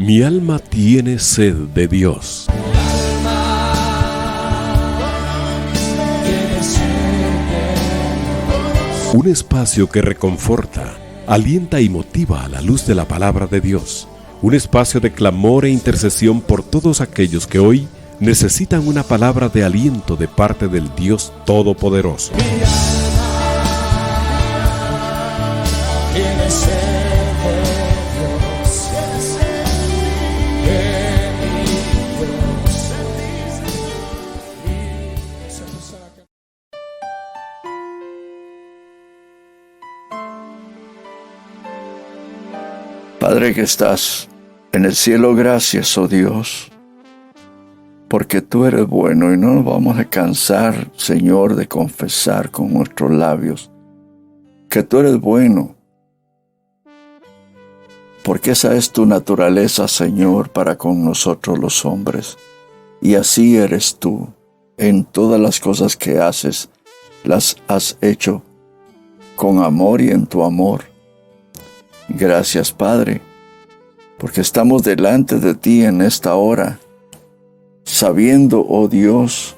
Mi alma tiene sed de Dios. Un espacio que reconforta, alienta y motiva a la luz de la palabra de Dios. Un espacio de clamor e intercesión por todos aquellos que hoy necesitan una palabra de aliento de parte del Dios Todopoderoso. Padre que estás en el cielo, gracias, oh Dios, porque tú eres bueno y no nos vamos a cansar, Señor, de confesar con nuestros labios que tú eres bueno, porque esa es tu naturaleza, Señor, para con nosotros los hombres. Y así eres tú. En todas las cosas que haces, las has hecho con amor y en tu amor. Gracias, Padre, porque estamos delante de ti en esta hora, sabiendo, oh Dios,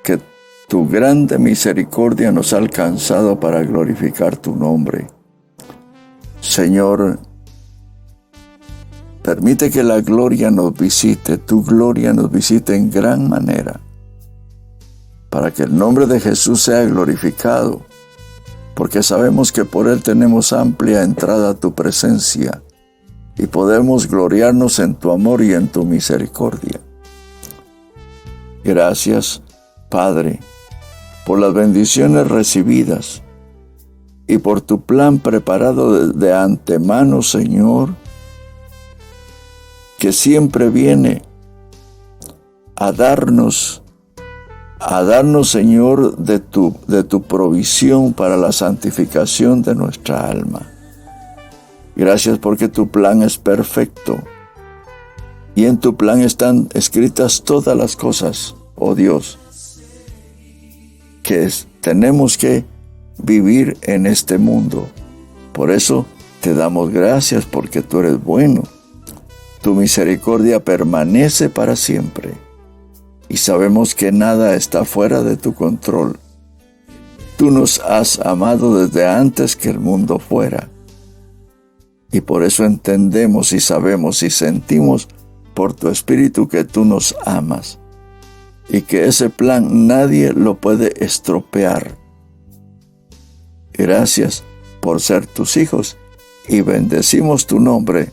que tu grande misericordia nos ha alcanzado para glorificar tu nombre. Señor, permite que la gloria nos visite, tu gloria nos visite en gran manera, para que el nombre de Jesús sea glorificado, porque sabemos que por Él tenemos amplia entrada a tu presencia y podemos gloriarnos en tu amor y en tu misericordia. Gracias, Padre, por las bendiciones recibidas y por tu plan preparado de antemano, Señor, que siempre viene a darnos, Señor, de tu provisión para la santificación de nuestra alma. Gracias porque tu plan es perfecto y en tu plan están escritas todas las cosas, oh Dios, que tenemos que vivir en este mundo. Por eso te damos gracias porque tú eres bueno. Tu misericordia permanece para siempre. Y sabemos que nada está fuera de tu control. Tú nos has amado desde antes que el mundo fuera. Y por eso entendemos y sabemos y sentimos por tu Espíritu que tú nos amas. Y que ese plan nadie lo puede estropear. Gracias por ser tus hijos y bendecimos tu nombre,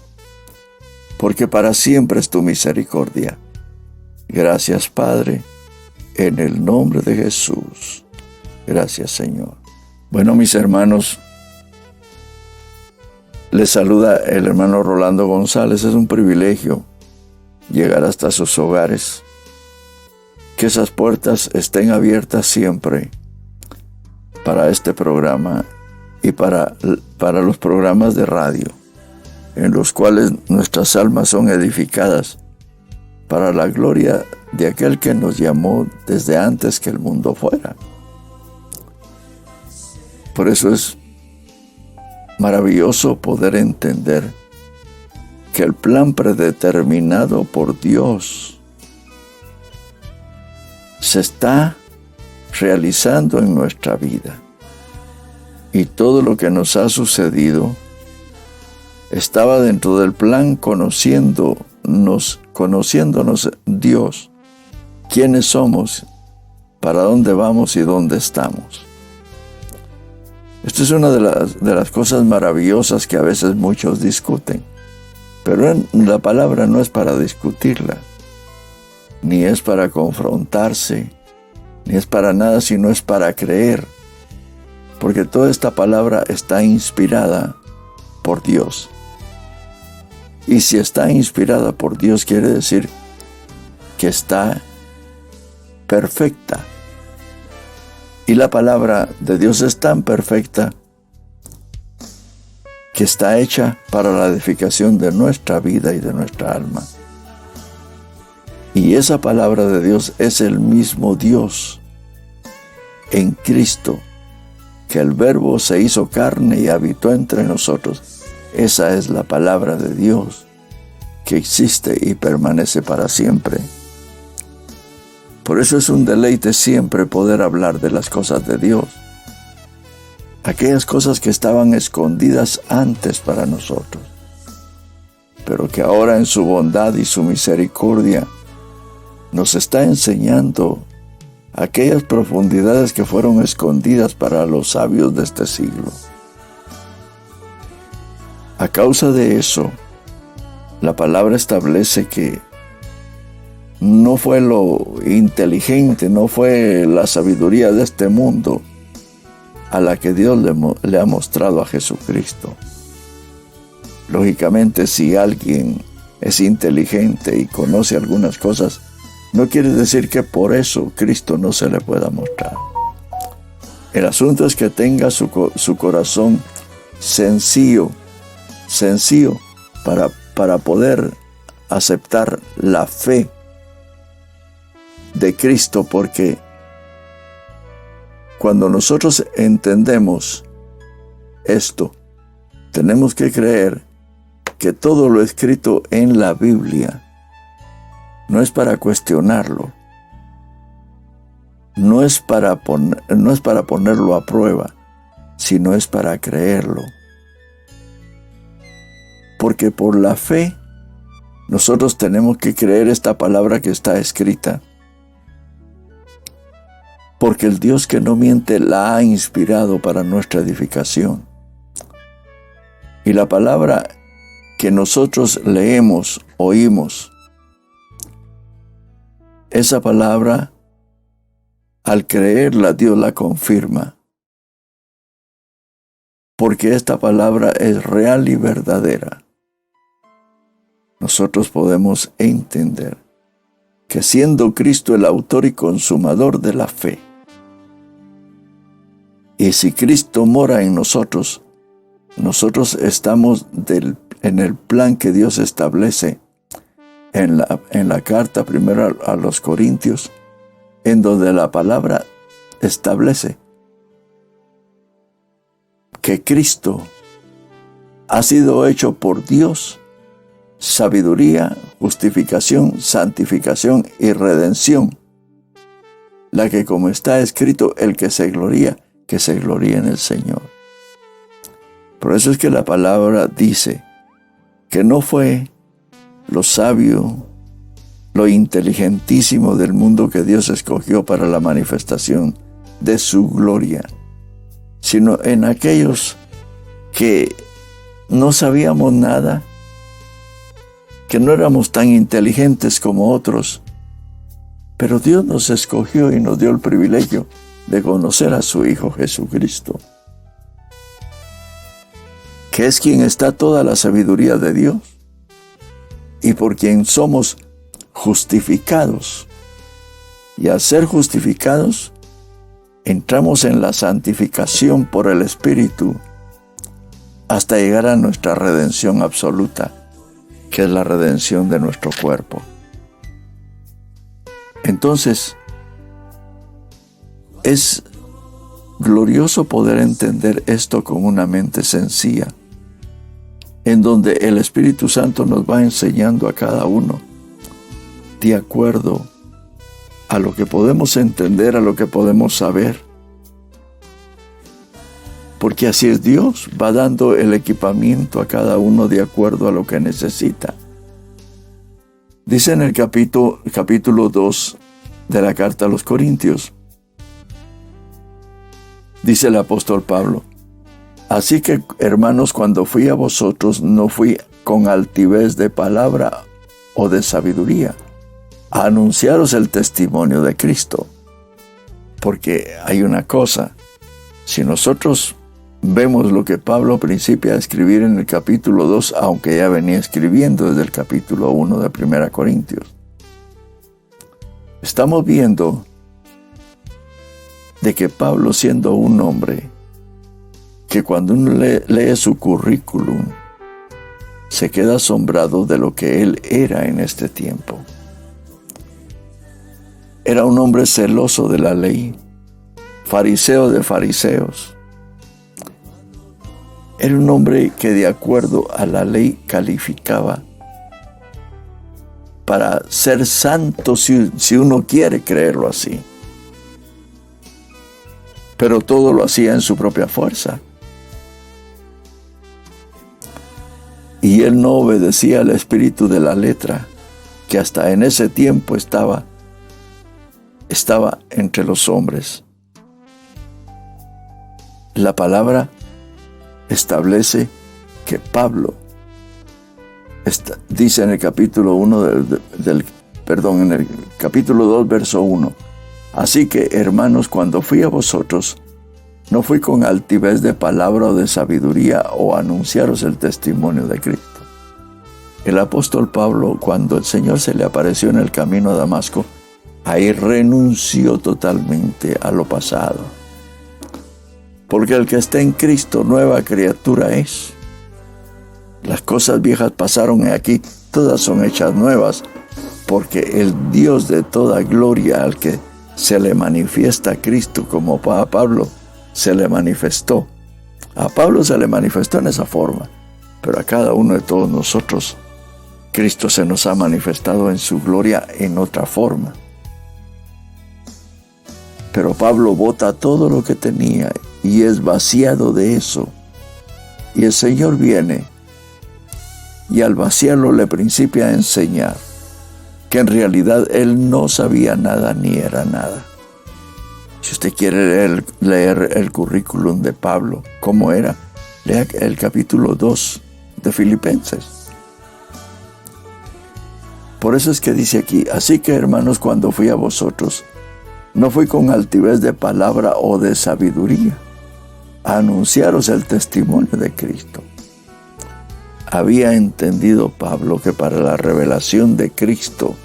porque para siempre es tu misericordia. Gracias, Padre, en el nombre de Jesús. Gracias, Señor. Bueno, mis hermanos, les saluda el hermano Rolando González. Es un privilegio llegar hasta sus hogares. Que esas puertas estén abiertas siempre para este programa y para los programas de radio, en los cuales nuestras almas son edificadas para la gloria de aquel que nos llamó desde antes que el mundo fuera. Por eso es maravilloso poder entender que el plan predeterminado por Dios se está realizando en nuestra vida. Y todo lo que nos ha sucedido estaba dentro del plan, conociéndonos Dios, quiénes somos, para dónde vamos y dónde estamos. Esto es una de las cosas maravillosas que a veces muchos discuten, pero la palabra no es para discutirla, ni es para confrontarse, ni es para nada, sino es para creer, porque toda esta palabra está inspirada por Dios. Y si está inspirada por Dios, quiere decir que está perfecta. Y la palabra de Dios es tan perfecta que está hecha para la edificación de nuestra vida y de nuestra alma. Y esa palabra de Dios es el mismo Dios en Cristo, que el Verbo se hizo carne y habitó entre nosotros. Esa es la palabra de Dios. que existe y permanece para siempre. Por eso es un deleite siempre poder hablar de las cosas de Dios. Aquellas cosas que estaban escondidas antes para nosotros, pero que ahora en su bondad y su misericordia nos está enseñando aquellas profundidades que fueron escondidas para los sabios de este siglo. A causa de eso, la palabra establece que no fue lo inteligente, no fue la sabiduría de este mundo a la que Dios le ha mostrado a Jesucristo. Lógicamente, si alguien es inteligente y conoce algunas cosas, no quiere decir que por eso Cristo no se le pueda mostrar. El asunto es que tenga su corazón sencillo para poder aceptar la fe de Cristo, porque cuando nosotros entendemos esto, tenemos que creer que todo lo escrito en la Biblia no es para cuestionarlo, no es para ponerlo a prueba, sino es para creerlo. Porque por la fe nosotros tenemos que creer esta palabra que está escrita. Porque el Dios que no miente la ha inspirado para nuestra edificación. Y la palabra que nosotros leemos, oímos, esa palabra, al creerla, Dios la confirma. Porque esta palabra es real y verdadera. Nosotros podemos entender que siendo Cristo el autor y consumador de la fe, y si Cristo mora en nosotros, nosotros estamos en el plan que Dios establece en la carta primero a los Corintios, en donde la palabra establece que Cristo ha sido hecho por Dios sabiduría, justificación, santificación y redención, la que, como está escrito, el que se gloría en el Señor. Por eso es que la palabra dice que no fue lo sabio, lo inteligentísimo del mundo que Dios escogió para la manifestación de su gloria, sino en aquellos que no sabíamos nada, que no éramos tan inteligentes como otros, pero Dios nos escogió y nos dio el privilegio de conocer a su Hijo Jesucristo, que es quien está toda la sabiduría de Dios y por quien somos justificados. Y al ser justificados, entramos en la santificación por el Espíritu hasta llegar a nuestra redención absoluta, que es la redención de nuestro cuerpo. Entonces, es glorioso poder entender esto con una mente sencilla, en donde el Espíritu Santo nos va enseñando a cada uno de acuerdo a lo que podemos entender, a lo que podemos saber. Porque así es Dios, va dando el equipamiento a cada uno de acuerdo a lo que necesita. Dice en el capítulo 2 de la carta a los Corintios, dice el apóstol Pablo: así que, hermanos, cuando fui a vosotros, no fui con altivez de palabra o de sabiduría a anunciaros el testimonio de Cristo. Porque hay una cosa, si nosotros vemos lo que Pablo principia a escribir en el capítulo 2, aunque ya venía escribiendo desde el capítulo 1 de 1 Corintios, estamos viendo de que Pablo, siendo un hombre que cuando uno lee su currículum, se queda asombrado de lo que él era en este tiempo. Era un hombre celoso de la ley, fariseo de fariseos. Era un hombre que de acuerdo a la ley calificaba para ser santo si uno quiere creerlo así. Pero todo lo hacía en su propia fuerza. Y él no obedecía al espíritu de la letra, que hasta en ese tiempo estaba entre los hombres. La palabra establece que Pablo dice en el capítulo 1 en el capítulo 2, verso 1. Así que, hermanos, cuando fui a vosotros, no fui con altivez de palabra o de sabiduría o anunciaros el testimonio de Cristo. El apóstol Pablo, cuando el Señor se le apareció en el camino a Damasco, ahí renunció totalmente a lo pasado. Porque el que está en Cristo, nueva criatura es. Las cosas viejas pasaron y aquí todas son hechas nuevas, porque el Dios de toda gloria al que se le manifiesta a Cristo, como a Pablo se le manifestó. A Pablo se le manifestó en esa forma, pero a cada uno de todos nosotros, Cristo se nos ha manifestado en su gloria en otra forma. Pero Pablo bota todo lo que tenía y es vaciado de eso. Y el Señor viene y al vaciarlo le principia a enseñar que en realidad él no sabía nada ni era nada. Si usted quiere leer el currículum de Pablo, ¿cómo era? Lea el capítulo 2 de Filipenses. Por eso es que dice aquí, así que hermanos, cuando fui a vosotros, no fui con altivez de palabra o de sabiduría, a anunciaros el testimonio de Cristo. Había entendido Pablo que para la revelación de Cristo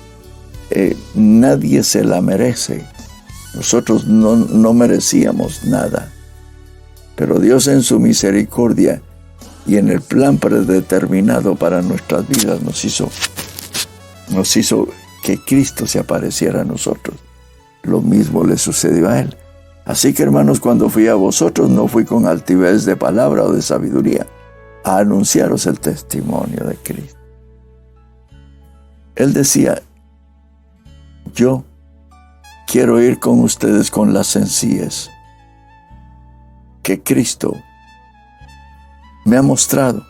nadie se la merece. Nosotros no merecíamos nada. Pero Dios en su misericordia y en el plan predeterminado para nuestras vidas nos hizo que Cristo se apareciera a nosotros. Lo mismo le sucedió a él. Así que, hermanos, cuando fui a vosotros, no fui con altivez de palabra o de sabiduría, a anunciaros el testimonio de Cristo. Él decía, yo quiero ir con ustedes con la sencillez que Cristo me ha mostrado,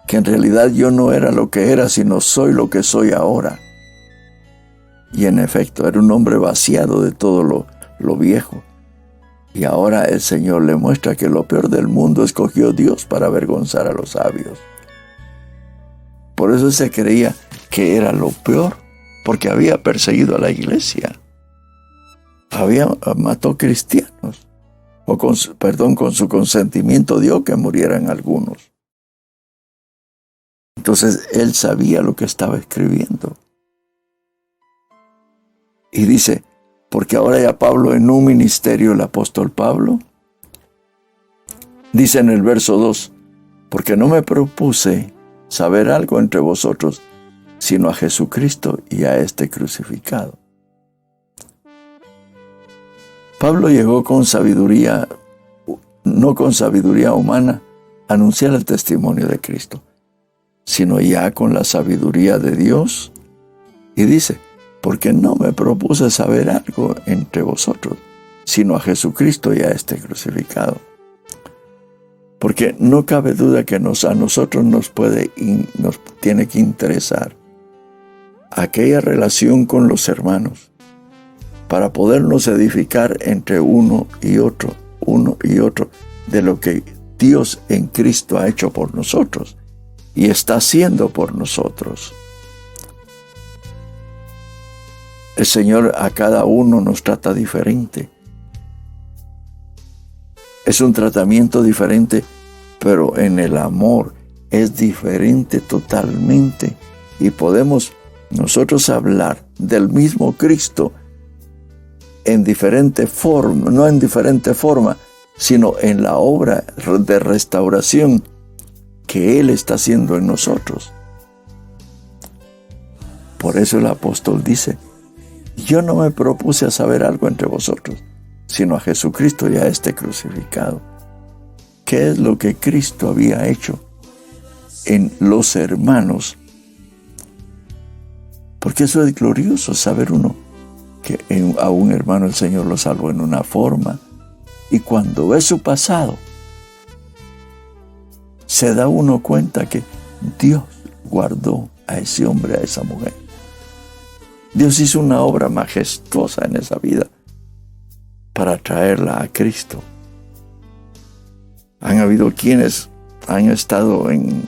que en realidad yo no era lo que era, sino soy lo que soy ahora. Y en efecto, era un hombre vaciado de todo lo viejo. Y ahora el Señor le muestra que lo peor del mundo escogió Dios para avergonzar a los sabios. Por eso se creía que era lo peor, porque había perseguido a la iglesia. Mató cristianos. Con su consentimiento dio que murieran algunos. Entonces él sabía lo que estaba escribiendo. Y dice, porque ahora ya Pablo en un ministerio, el apóstol Pablo, dice en el verso 2, porque no me propuse saber algo entre vosotros, sino a Jesucristo y a este crucificado. Pablo llegó con sabiduría, no con sabiduría humana, a anunciar el testimonio de Cristo, sino ya con la sabiduría de Dios. Y dice, porque no me propuse saber algo entre vosotros, sino a Jesucristo y a este crucificado. Porque no cabe duda que a nosotros nos tiene que interesar aquella relación con los hermanos, para podernos edificar entre uno y otro, de lo que Dios en Cristo ha hecho por nosotros y está haciendo por nosotros. El Señor a cada uno nos trata diferente. Es un tratamiento diferente, pero en el amor es diferente totalmente. Y podemos nosotros hablar del mismo Cristo en diferente forma, no en diferente forma, sino en la obra de restauración que Él está haciendo en nosotros. Por eso el apóstol dice, yo no me propuse a saber algo entre vosotros, sino a Jesucristo y a este crucificado. ¿Qué es lo que Cristo había hecho en los hermanos? Porque eso es glorioso, saber uno que a un hermano el Señor lo salvó en una forma, y cuando ve su pasado, se da uno cuenta que Dios guardó a ese hombre, a esa mujer. Dios hizo una obra majestuosa en esa vida para traerla a Cristo. Han habido quienes han estado en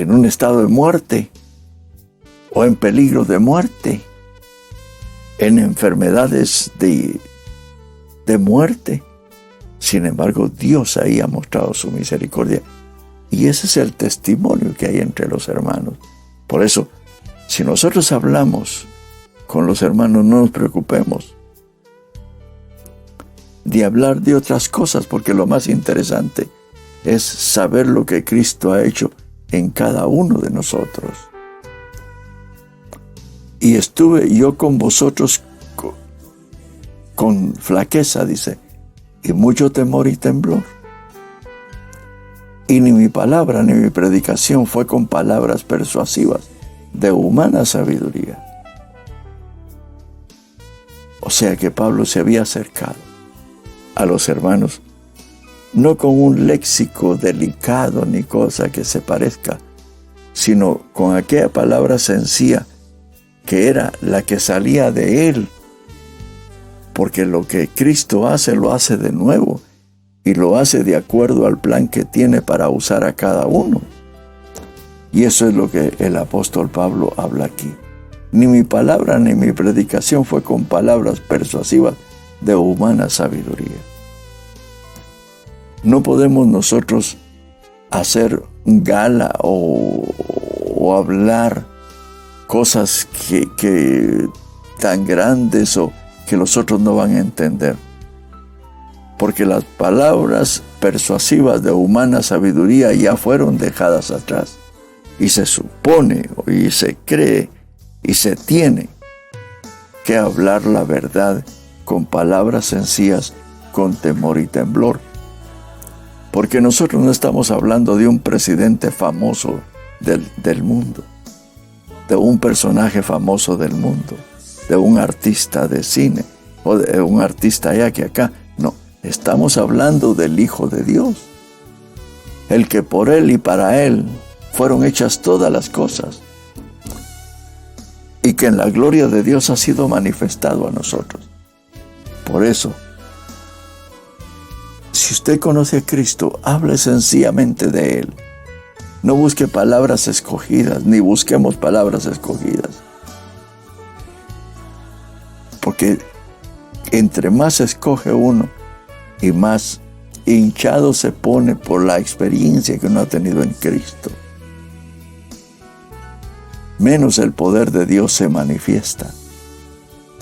un estado de muerte o en peligro de muerte, en enfermedades de muerte. Sin embargo, Dios ahí ha mostrado su misericordia. Y ese es el testimonio que hay entre los hermanos. Por eso, si nosotros hablamos con los hermanos, no nos preocupemos de hablar de otras cosas, porque lo más interesante es saber lo que Cristo ha hecho en cada uno de nosotros. Y estuve yo con vosotros con flaqueza, dice, y mucho temor y temblor. Y ni mi palabra ni mi predicación fue con palabras persuasivas de humana sabiduría. O sea que Pablo se había acercado a los hermanos, no con un léxico delicado ni cosa que se parezca, sino con aquella palabra sencilla que era la que salía de él, porque lo que Cristo hace, lo hace de nuevo, y lo hace de acuerdo al plan que tiene para usar a cada uno. Y eso es lo que el apóstol Pablo habla aquí. Ni mi palabra ni mi predicación fue con palabras persuasivas de humana sabiduría. No podemos nosotros hacer gala o hablar cosas que tan grandes o que los otros no van a entender. Porque las palabras persuasivas de humana sabiduría ya fueron dejadas atrás. Y se supone, y se cree, y se tiene que hablar la verdad con palabras sencillas, con temor y temblor. Porque nosotros no estamos hablando de un presidente famoso del mundo, de un personaje famoso del mundo, de un artista de cine, o de un artista allá que acá. No, estamos hablando del Hijo de Dios, el que por Él y para Él fueron hechas todas las cosas, y que en la gloria de Dios ha sido manifestado a nosotros. Por eso, si usted conoce a Cristo, hable sencillamente de Él. No busque palabras escogidas, ni busquemos palabras escogidas. Porque entre más escoge uno y más hinchado se pone por la experiencia que uno ha tenido en Cristo, menos el poder de Dios se manifiesta.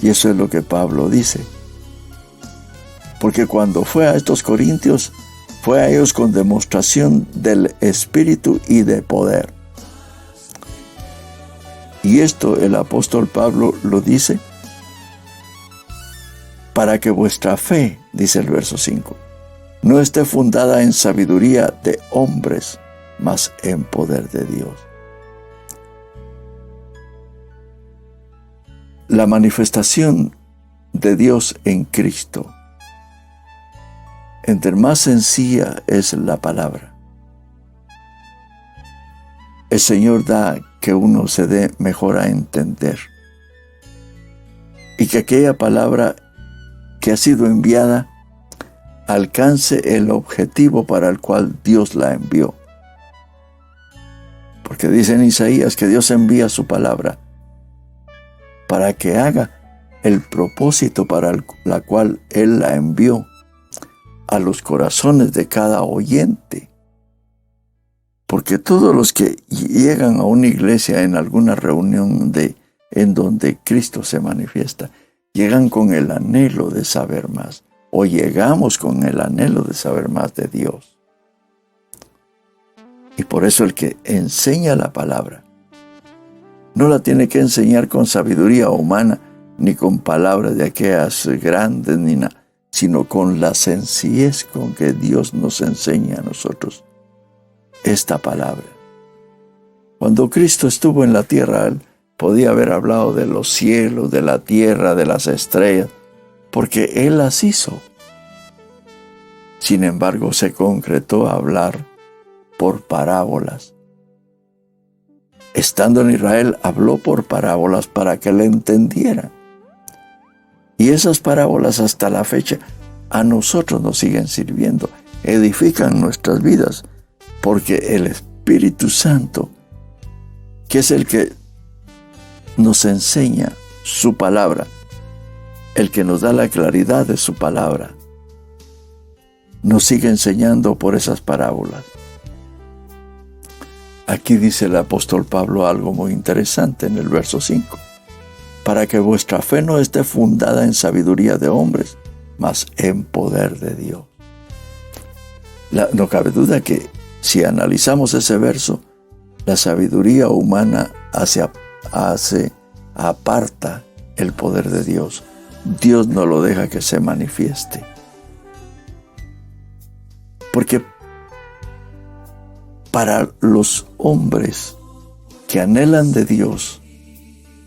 Y eso es lo que Pablo dice. Porque cuando fue a estos corintios, fue a ellos con demostración del Espíritu y de poder. Y esto el apóstol Pablo lo dice para que vuestra fe, dice el verso 5, no esté fundada en sabiduría de hombres, mas en poder de Dios. La manifestación de Dios en Cristo, entre más sencilla es la palabra, el Señor da que uno se dé mejor a entender, y que aquella palabra que ha sido enviada alcance el objetivo para el cual Dios la envió. Porque dice en Isaías que Dios envía su palabra para que haga el propósito para la cual Él la envió a los corazones de cada oyente. Porque todos los que llegan a una iglesia en alguna reunión en donde Cristo se manifiesta, llegan con el anhelo de saber más, o llegamos con el anhelo de saber más de Dios. Y por eso el que enseña la palabra no la tiene que enseñar con sabiduría humana, ni con palabras de aquellas grandes, ni nada, sino con la sencillez con que Dios nos enseña a nosotros esta palabra. Cuando Cristo estuvo en la tierra, Él podía haber hablado de los cielos, de la tierra, de las estrellas, porque Él las hizo. Sin embargo, se concretó a hablar por parábolas. Estando en Israel, habló por parábolas para que le entendieran. Y esas parábolas hasta la fecha a nosotros nos siguen sirviendo, edifican nuestras vidas, porque el Espíritu Santo, que es el que nos enseña su palabra, el que nos da la claridad de su palabra, nos sigue enseñando por esas parábolas. Aquí dice el apóstol Pablo algo muy interesante en el verso 5. Para que vuestra fe no esté fundada en sabiduría de hombres, mas en poder de Dios. No cabe duda que si analizamos ese verso, la sabiduría humana aparta el poder de Dios. Dios no lo deja que se manifieste. Porque para los hombres que anhelan de Dios,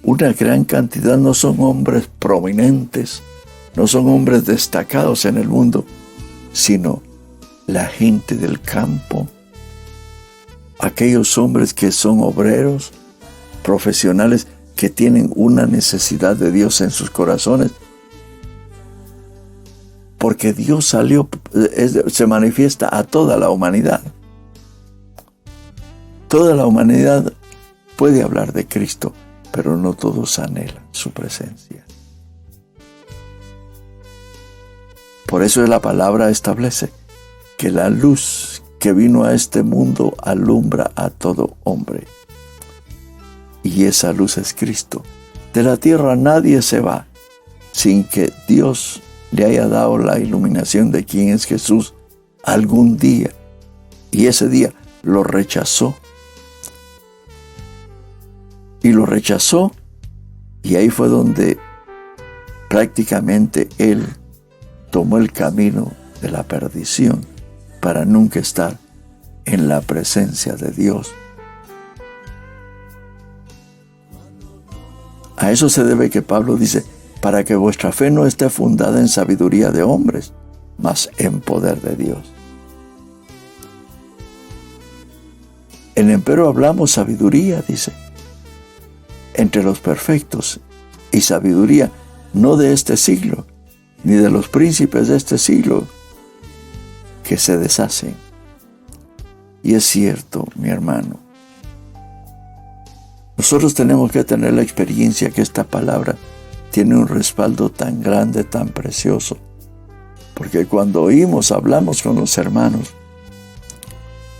una gran cantidad no son hombres prominentes, no son hombres destacados en el mundo, sino la gente del campo, aquellos hombres que son obreros, profesionales, que tienen una necesidad de Dios en sus corazones, porque Dios se manifiesta a toda la humanidad. Toda la humanidad puede hablar de Cristo, pero no todos anhelan su presencia. Por eso la palabra establece que la luz que vino a este mundo alumbra a todo hombre. Y esa luz es Cristo. De la tierra nadie se va sin que Dios le haya dado la iluminación de quién es Jesús algún día. Y ese día lo rechazó. Y lo rechazó, y ahí fue donde prácticamente él tomó el camino de la perdición para nunca estar en la presencia de Dios. A eso se debe que Pablo dice, para que vuestra fe no esté fundada en sabiduría de hombres, mas en poder de Dios. En empero hablamos sabiduría, dice, entre los perfectos, y sabiduría no de este siglo, ni de los príncipes de este siglo, que se deshacen. Y es cierto, mi hermano, nosotros tenemos que tener la experiencia que esta palabra tiene un respaldo tan grande, tan precioso, porque cuando hablamos con los hermanos,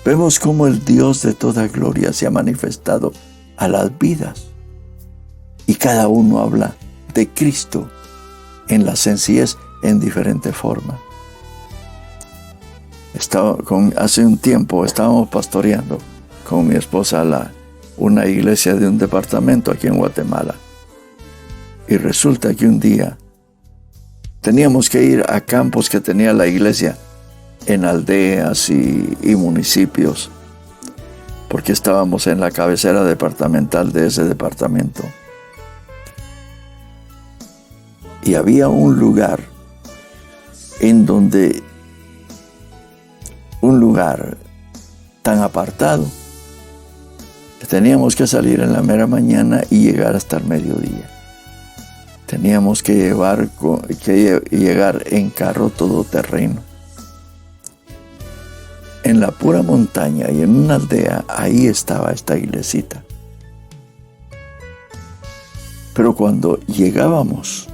vemos cómo el Dios de toda gloria se ha manifestado a las vidas. Y cada uno habla de Cristo en la sencillez, en diferente forma. Hace un tiempo estábamos pastoreando con mi esposa una iglesia de un departamento aquí en Guatemala. Y resulta que un día teníamos que ir a campos que tenía la iglesia en aldeas y municipios, porque estábamos en la cabecera departamental de ese departamento. Y había un lugar tan apartado, que teníamos que salir en la mera mañana y llegar hasta el mediodía. Teníamos que llegar en carro todoterreno. En la pura montaña y en una aldea, ahí estaba esta iglesita. Pero cuando llegábamos,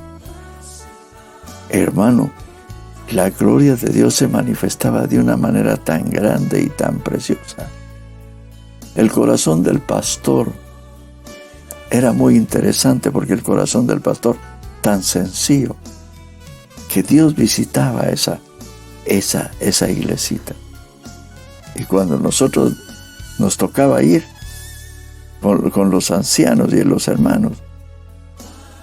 hermano, la gloria de Dios se manifestaba de una manera tan grande y tan preciosa. El corazón del pastor era muy interesante, porque el corazón del pastor, tan sencillo, que Dios visitaba esa iglesita. Y cuando nosotros nos tocaba ir con los ancianos y los hermanos,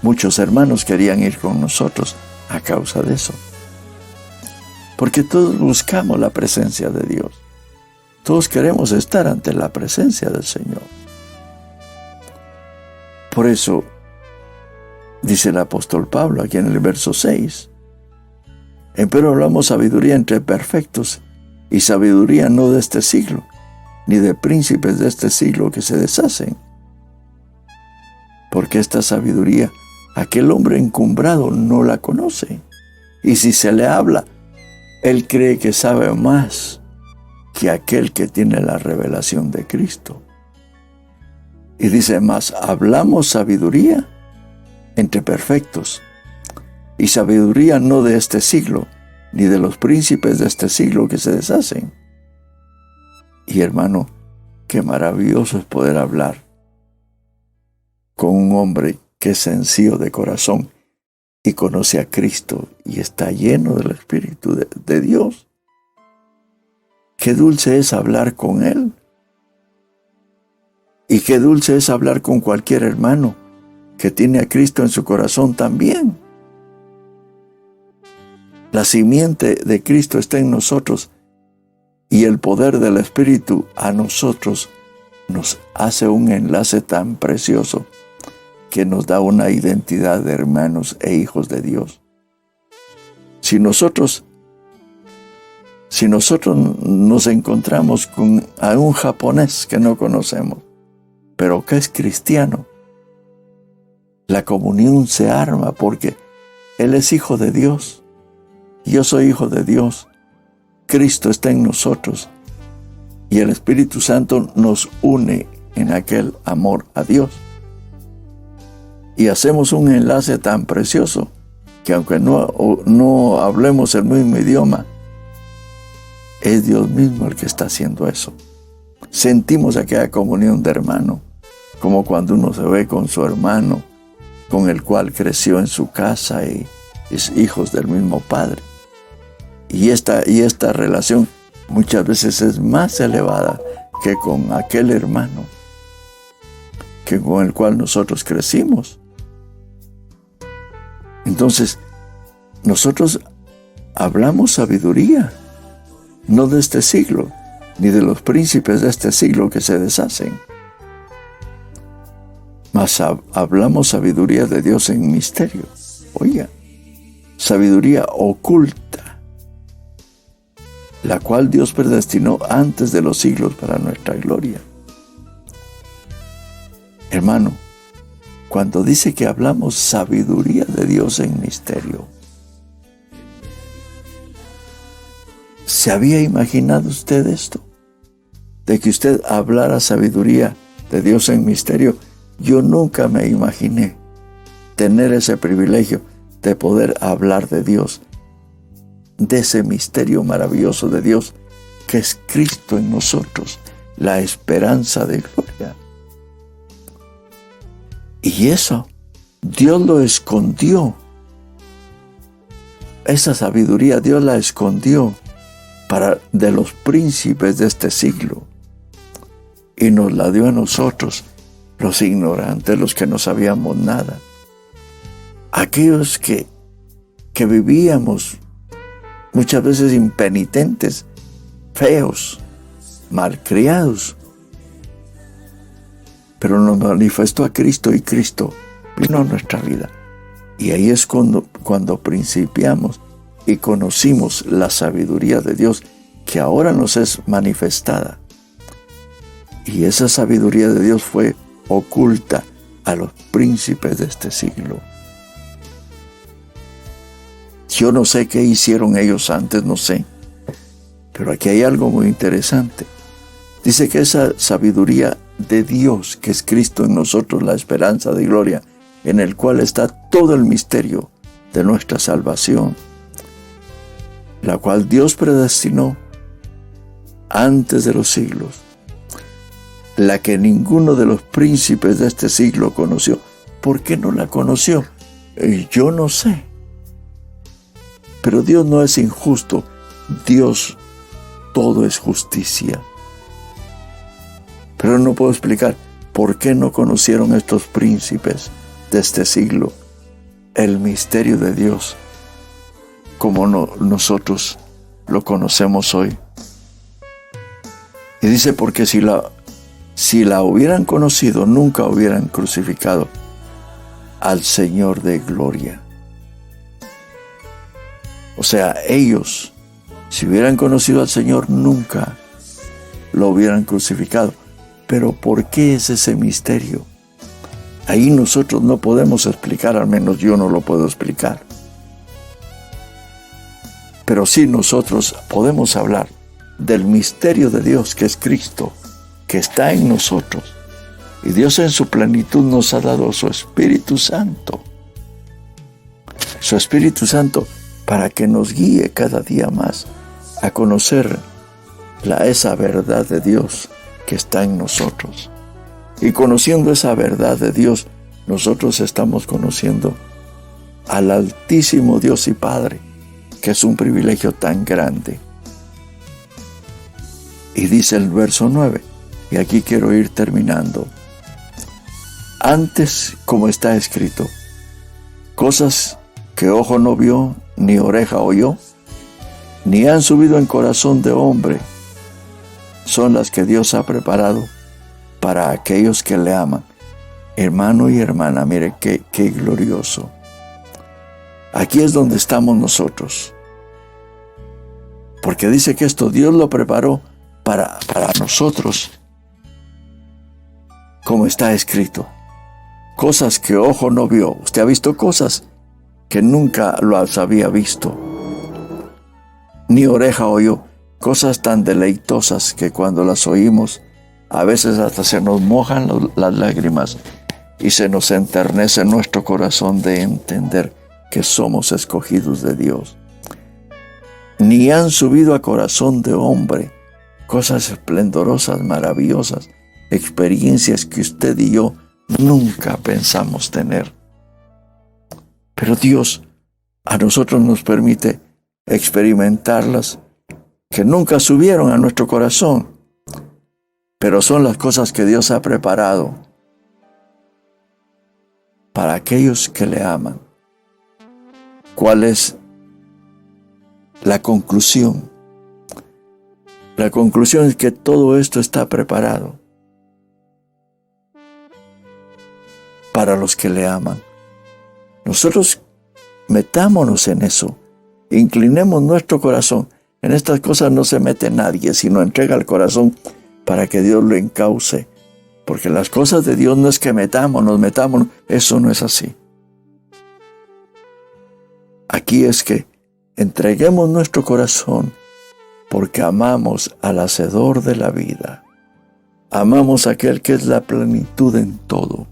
muchos hermanos querían ir con nosotros a causa de eso. Porque todos buscamos la presencia de Dios. Todos queremos estar ante la presencia del Señor. Por eso, dice el apóstol Pablo aquí en el verso 6, empero hablamos sabiduría entre perfectos, y sabiduría no de este siglo, ni de príncipes de este siglo que se deshacen. Porque esta sabiduría, aquel hombre encumbrado no la conoce. Y si se le habla, él cree que sabe más que aquel que tiene la revelación de Cristo. Y dice más, hablamos sabiduría entre perfectos, y sabiduría no de este siglo, ni de los príncipes de este siglo que se deshacen. Y hermano, qué maravilloso es poder hablar con un hombre que es sencillo de corazón y conoce a Cristo y está lleno del Espíritu de Dios. Qué dulce es hablar con Él. Y qué dulce es hablar con cualquier hermano que tiene a Cristo en su corazón también. La simiente de Cristo está en nosotros y el poder del Espíritu a nosotros nos hace un enlace tan precioso que nos da una identidad de hermanos e hijos de Dios. Si nosotros nos encontramos a un japonés que no conocemos, pero que es cristiano, la comunión se arma porque él es hijo de Dios, yo soy hijo de Dios, Cristo está en nosotros y el Espíritu Santo nos une en aquel amor a Dios. Y hacemos un enlace tan precioso que aunque no hablemos el mismo idioma, es Dios mismo el que está haciendo eso. Sentimos aquella comunión de hermano, como cuando uno se ve con su hermano, con el cual creció en su casa y es hijos del mismo Padre. Y esta relación muchas veces es más elevada que con aquel hermano que con el cual nosotros crecimos. Entonces, nosotros hablamos sabiduría, no de este siglo, ni de los príncipes de este siglo que se deshacen. Mas hablamos sabiduría de Dios en misterio. Oiga, sabiduría oculta, la cual Dios predestinó antes de los siglos para nuestra gloria. Hermano, cuando dice que hablamos sabiduría de Dios en misterio, ¿se había imaginado usted esto? De que usted hablara sabiduría de Dios en misterio. Yo nunca me imaginé tener ese privilegio de poder hablar de Dios, de ese misterio maravilloso de Dios que es Cristo en nosotros, la esperanza de gloria. Y eso, Dios lo escondió. Esa sabiduría Dios la escondió de los príncipes de este siglo. Y nos la dio a nosotros, los ignorantes, los que no sabíamos nada. Aquellos que vivíamos muchas veces impenitentes, feos, malcriados. Pero nos manifestó a Cristo y Cristo vino a nuestra vida. Y ahí es cuando principiamos y conocimos la sabiduría de Dios que ahora nos es manifestada. Y esa sabiduría de Dios fue oculta a los príncipes de este siglo. Yo no sé qué hicieron ellos antes, no sé. Pero aquí hay algo muy interesante. Dice que esa sabiduría de Dios, que es Cristo en nosotros, la esperanza de gloria, en el cual está todo el misterio de nuestra salvación, la cual Dios predestinó antes de los siglos, la que ninguno de los príncipes de este siglo conoció. ¿Por qué no la conoció? Yo no sé. Pero Dios no es injusto. Dios, todo es justicia. Pero no puedo explicar por qué no conocieron estos príncipes de este siglo el misterio de Dios como nosotros lo conocemos hoy. Y dice, porque si la hubieran conocido, nunca hubieran crucificado al Señor de gloria. O sea, ellos, si hubieran conocido al Señor, nunca lo hubieran crucificado. Pero ¿por qué es ese misterio? Ahí nosotros no podemos explicar, al menos yo no lo puedo explicar. Pero sí nosotros podemos hablar del misterio de Dios, que es Cristo, que está en nosotros. Y Dios en su plenitud nos ha dado su Espíritu Santo. Su Espíritu Santo para que nos guíe cada día más a conocer esa verdad de Dios que está en nosotros. Y conociendo esa verdad de Dios, nosotros estamos conociendo al Altísimo Dios y Padre, que es un privilegio tan grande. Y dice el verso 9, y aquí quiero ir terminando. Antes, como está escrito, cosas que ojo no vio, ni oreja oyó, ni han subido en corazón de hombre, son las que Dios ha preparado para aquellos que le aman. Hermano y hermana, mire qué glorioso. Aquí es donde estamos nosotros. Porque dice que esto Dios lo preparó para nosotros, como está escrito. Cosas que ojo no vio. Usted ha visto cosas que nunca las había visto, ni oreja oyó. Cosas tan deleitosas que cuando las oímos, a veces hasta se nos mojan las lágrimas y se nos enternece nuestro corazón de entender que somos escogidos de Dios. Ni han subido a corazón de hombre cosas esplendorosas, maravillosas, experiencias que usted y yo nunca pensamos tener. Pero Dios a nosotros nos permite experimentarlas, que nunca subieron a nuestro corazón, pero son las cosas que Dios ha preparado para aquellos que le aman. ¿Cuál es la conclusión? La conclusión es que todo esto está preparado para los que le aman. Nosotros metámonos en eso, inclinemos nuestro corazón. En estas cosas no se mete nadie, sino entrega el corazón para que Dios lo encauce. Porque las cosas de Dios no es que metámonos, eso no es así. Aquí es que entreguemos nuestro corazón porque amamos al Hacedor de la vida. Amamos a aquel que es la plenitud en todo.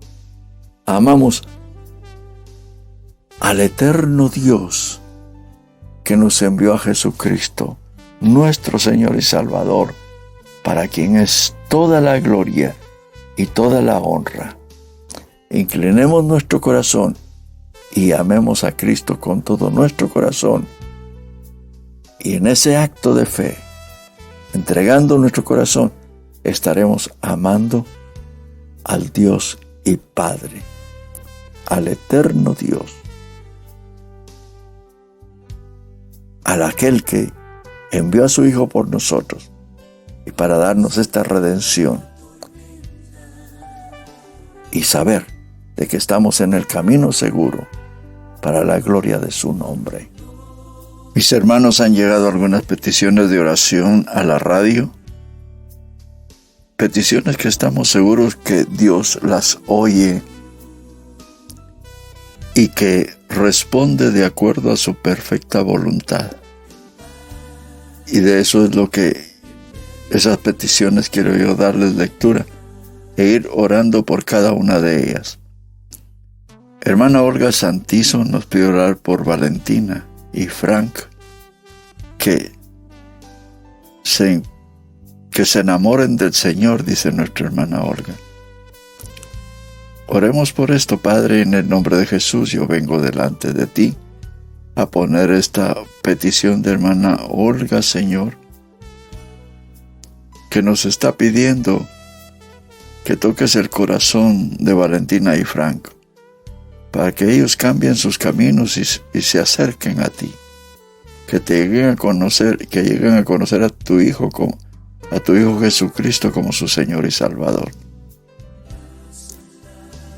Amamos al eterno Dios que nos envió a Jesucristo, nuestro Señor y Salvador, para quien es toda la gloria y toda la honra. Inclinemos nuestro corazón y amemos a Cristo con todo nuestro corazón. Y en ese acto de fe, entregando nuestro corazón, estaremos amando al Dios y Padre, al eterno Dios, al aquel que envió a su Hijo por nosotros y para darnos esta redención y saber de que estamos en el camino seguro para la gloria de su nombre. Mis hermanos, han llegado algunas peticiones de oración a la radio, peticiones que estamos seguros que Dios las oye y que responde de acuerdo a su perfecta voluntad. Y de eso es lo que esas peticiones quiero yo darles lectura e ir orando por cada una de ellas. Hermana Olga Santizo nos pide orar por Valentina y Frank, que se enamoren del Señor, dice nuestra hermana Olga. Oremos por esto, Padre, en el nombre de Jesús. Yo vengo delante de ti a poner esta petición de hermana Olga, Señor, que nos está pidiendo que toques el corazón de Valentina y Frank, para que ellos cambien sus caminos y se acerquen a ti, que lleguen a conocer a tu Hijo Jesucristo como su Señor y Salvador.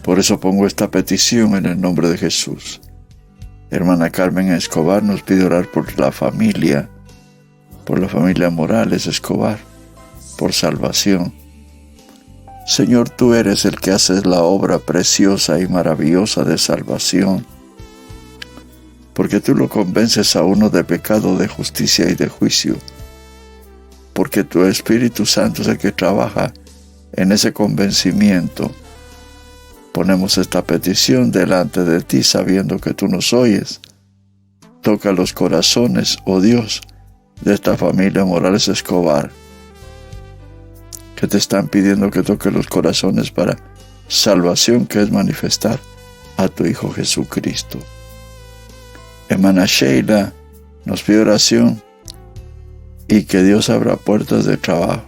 Por eso pongo esta petición en el nombre de Jesús. Hermana Carmen Escobar nos pide orar por la familia Morales Escobar, por salvación. Señor, tú eres el que haces la obra preciosa y maravillosa de salvación, porque tú lo convences a uno de pecado, de justicia y de juicio, porque tu Espíritu Santo es el que trabaja en ese convencimiento. Ponemos esta petición delante de ti, sabiendo que tú nos oyes. Toca los corazones, oh Dios, de esta familia Morales Escobar, que te están pidiendo que toque los corazones para salvación, que es manifestar a tu Hijo Jesucristo. Hermana Sheila nos pide oración y que Dios abra puertas de trabajo.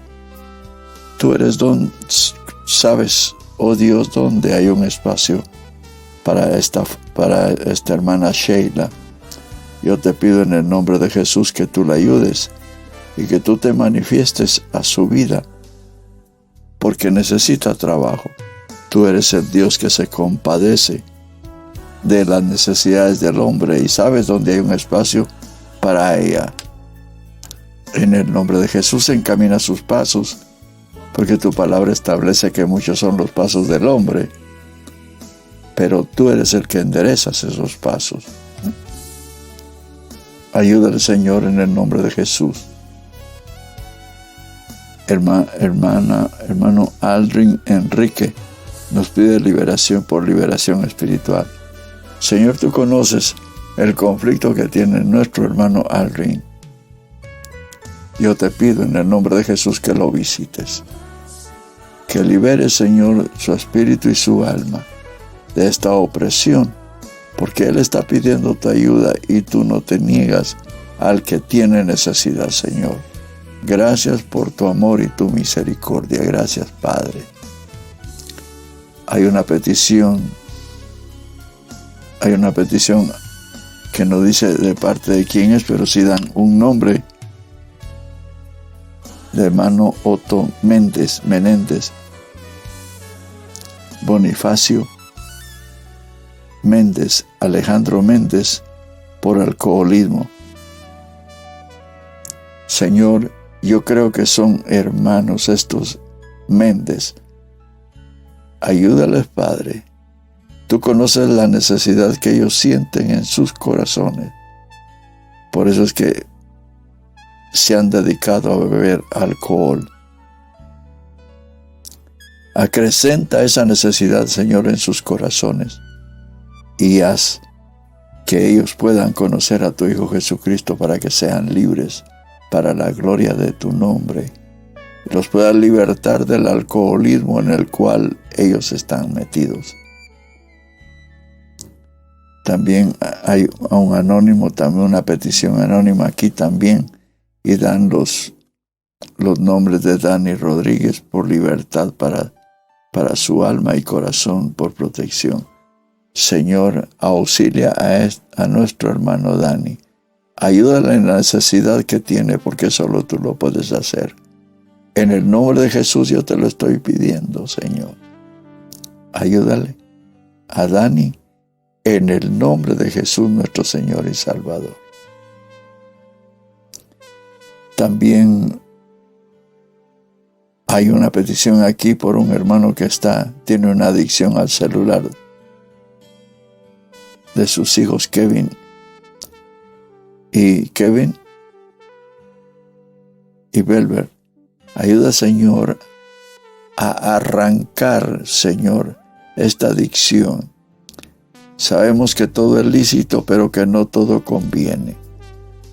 Tú eres sabes, oh Dios, dónde hay un espacio para esta hermana Sheila. Yo te pido en el nombre de Jesús que tú la ayudes y que tú te manifiestes a su vida, porque necesita trabajo. Tú eres el Dios que se compadece de las necesidades del hombre y sabes dónde hay un espacio para ella. En el nombre de Jesús encamina sus pasos, porque tu palabra establece que muchos son los pasos del hombre, pero tú eres el que enderezas esos pasos. Ayúdale, Señor, en el nombre de Jesús. Hermano Aldrin Enrique nos pide liberación por liberación espiritual. Señor, tú conoces el conflicto que tiene nuestro hermano Aldrin. Yo te pido en el nombre de Jesús que lo visites, que liberes, Señor, su espíritu y su alma de esta opresión, porque él está pidiendo tu ayuda y tú no te niegas al que tiene necesidad, Señor. Gracias por tu amor y tu misericordia. Gracias, Padre. Hay una petición que no dice de parte de quién es, pero sí dan un nombre de hermano Otto Menéndez, Bonifacio Méndez, Alejandro Méndez, por alcoholismo. Señor, yo creo que son hermanos estos Méndez. Ayúdales, Padre. Tú conoces la necesidad que ellos sienten en sus corazones. Por eso es que se han dedicado a beber alcohol. Acrecenta esa necesidad, Señor, en sus corazones y haz que ellos puedan conocer a tu Hijo Jesucristo para que sean libres para la gloria de tu nombre. Y los puedas libertar del alcoholismo en el cual ellos están metidos. También hay un anónimo, también una petición anónima aquí también, y dan los nombres de Dani Rodríguez por libertad para su alma y corazón, por protección. Señor, auxilia a nuestro hermano Dani. Ayúdale en la necesidad que tiene, porque solo tú lo puedes hacer. En el nombre de Jesús yo te lo estoy pidiendo, Señor. Ayúdale a Dani en el nombre de Jesús, nuestro Señor y Salvador. También hay una petición aquí por un hermano que tiene una adicción al celular de sus hijos Kevin y Belver. Ayuda, Señor, a arrancar, Señor, esta adicción. Sabemos que todo es lícito, pero que no todo conviene.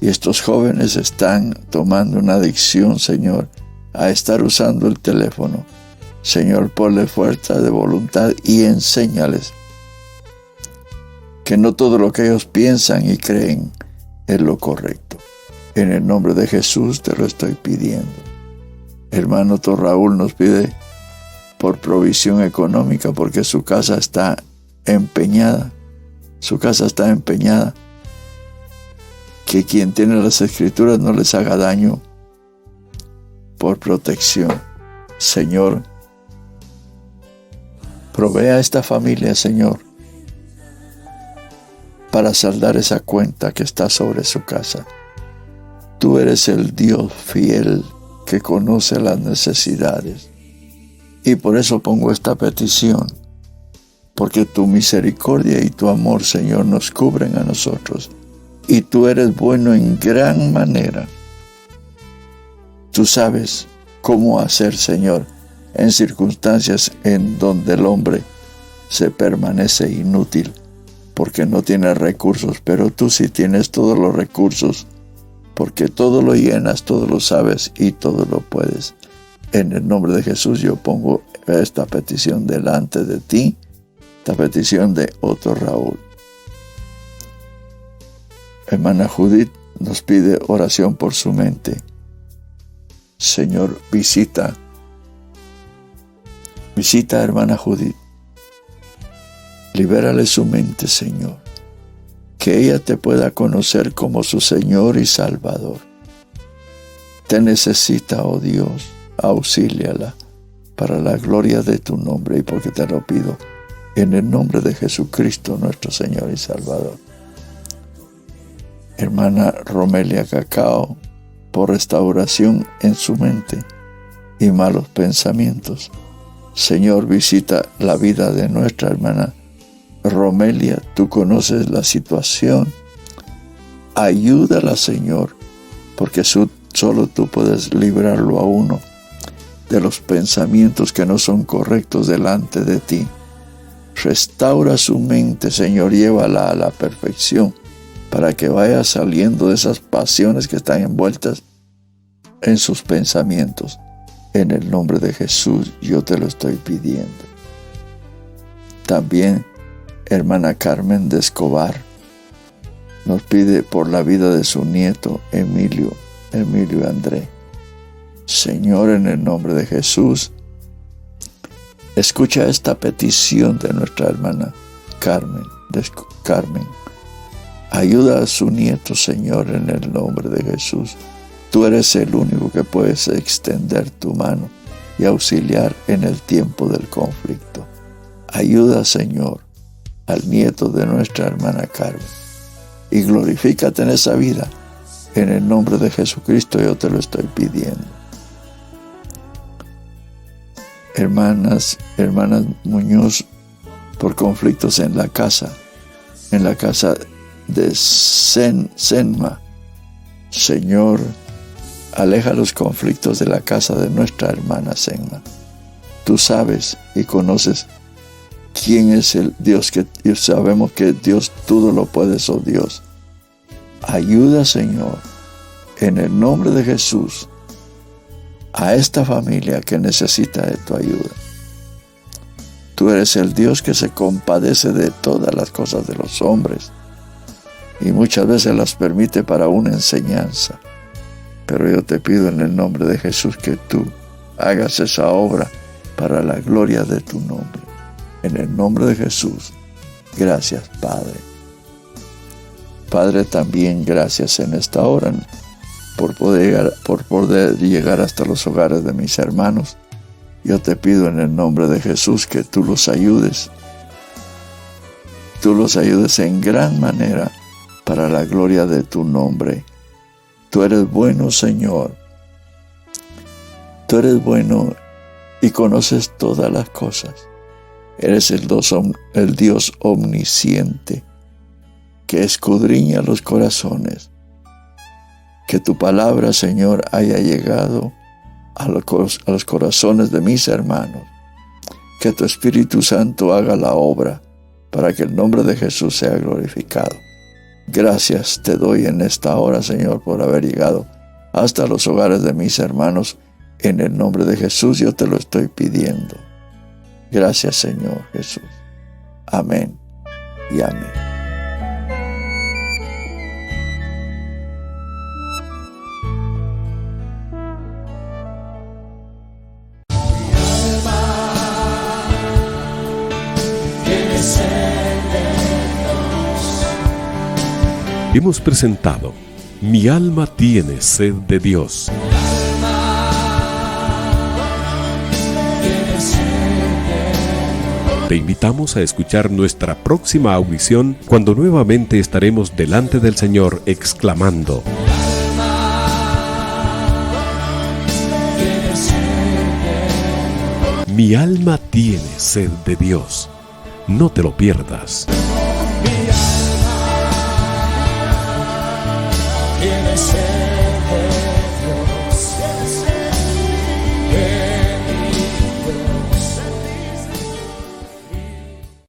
Y estos jóvenes están tomando una adicción, Señor, a estar usando el teléfono. Señor, ponle fuerza de voluntad y enséñales que no todo lo que ellos piensan y creen es lo correcto. En el nombre de Jesús te lo estoy pidiendo. Hermano Raúl nos pide por provisión económica, porque su casa está empeñada. Que quien tiene las escrituras no les haga daño, por protección. Señor, Provee a esta familia, Señor, para saldar esa cuenta que está sobre su casa. Tú eres el Dios fiel que conoce las necesidades. Y por eso pongo esta petición, porque tu misericordia y tu amor, Señor, nos cubren a nosotros. Y tú eres bueno en gran manera. Tú sabes cómo hacer, Señor, en circunstancias en donde el hombre se permanece inútil porque no tiene recursos, pero tú sí tienes todos los recursos, porque todo lo llenas, todo lo sabes y todo lo puedes. En el nombre de Jesús yo pongo esta petición delante de ti, esta petición de Otto Raúl. Hermana Judith nos pide oración por su mente. Señor, visita a hermana Judith. Libérale su mente, Señor. Que ella te pueda conocer como su Señor y Salvador. Te necesita, oh Dios, auxíliala para la gloria de tu nombre y porque te lo pido en el nombre de Jesucristo, nuestro Señor y Salvador. Hermana Romelia Cacao, por restauración en su mente y malos pensamientos. Señor, visita la vida de nuestra hermana Romelia. Tú conoces la situación. Ayúdala, Señor, porque solo tú puedes librarlo a uno de los pensamientos que no son correctos delante de ti. Restaura su mente, Señor, llévala a la perfección para que vaya saliendo de esas pasiones que están envueltas en sus pensamientos. En el nombre de Jesús yo te lo estoy pidiendo. También hermana Carmen de Escobar nos pide por la vida de su nieto Emilio André. Señor, en el nombre de Jesús, escucha esta petición de nuestra hermana Carmen. Ayuda a su nieto, Señor, en el nombre de Jesús. Tú eres el único que puedes extender tu mano y auxiliar en el tiempo del conflicto. Ayuda, Señor, al nieto de nuestra hermana Carmen. Y glorifícate en esa vida. En el nombre de Jesucristo yo te lo estoy pidiendo. Hermanas Muñoz, por conflictos en la casa de Senma. Señor, aleja los conflictos de la casa de nuestra hermana Senma. Tú sabes y conoces quién es el Dios y sabemos que Dios todo lo puedes, oh Dios. Ayuda, Señor, en el nombre de Jesús, a esta familia que necesita de tu ayuda. Tú eres el Dios que se compadece de todas las cosas de los hombres y muchas veces las permite para una enseñanza. Pero yo te pido en el nombre de Jesús que tú hagas esa obra para la gloria de tu nombre. En el nombre de Jesús, gracias, Padre. Padre, también gracias en esta hora por poder llegar hasta los hogares de mis hermanos. Yo te pido en el nombre de Jesús que tú los ayudes. Tú los ayudes en gran manera para la gloria de tu nombre. Tú eres bueno, Señor. Tú eres bueno y conoces todas las cosas. Eres el Dios omnisciente que escudriña los corazones. Que tu palabra, Señor, haya llegado a los corazones de mis hermanos. Que tu Espíritu Santo haga la obra para que el nombre de Jesús sea glorificado. Gracias te doy en esta hora, Señor, por haber llegado hasta los hogares de mis hermanos. En el nombre de Jesús yo te lo estoy pidiendo. Gracias, Señor Jesús. Amén y amén. Hemos presentado Mi alma tiene sed de Dios. Te invitamos a escuchar nuestra próxima audición cuando nuevamente estaremos delante del Señor exclamando: Mi alma tiene sed de Dios. No te lo pierdas.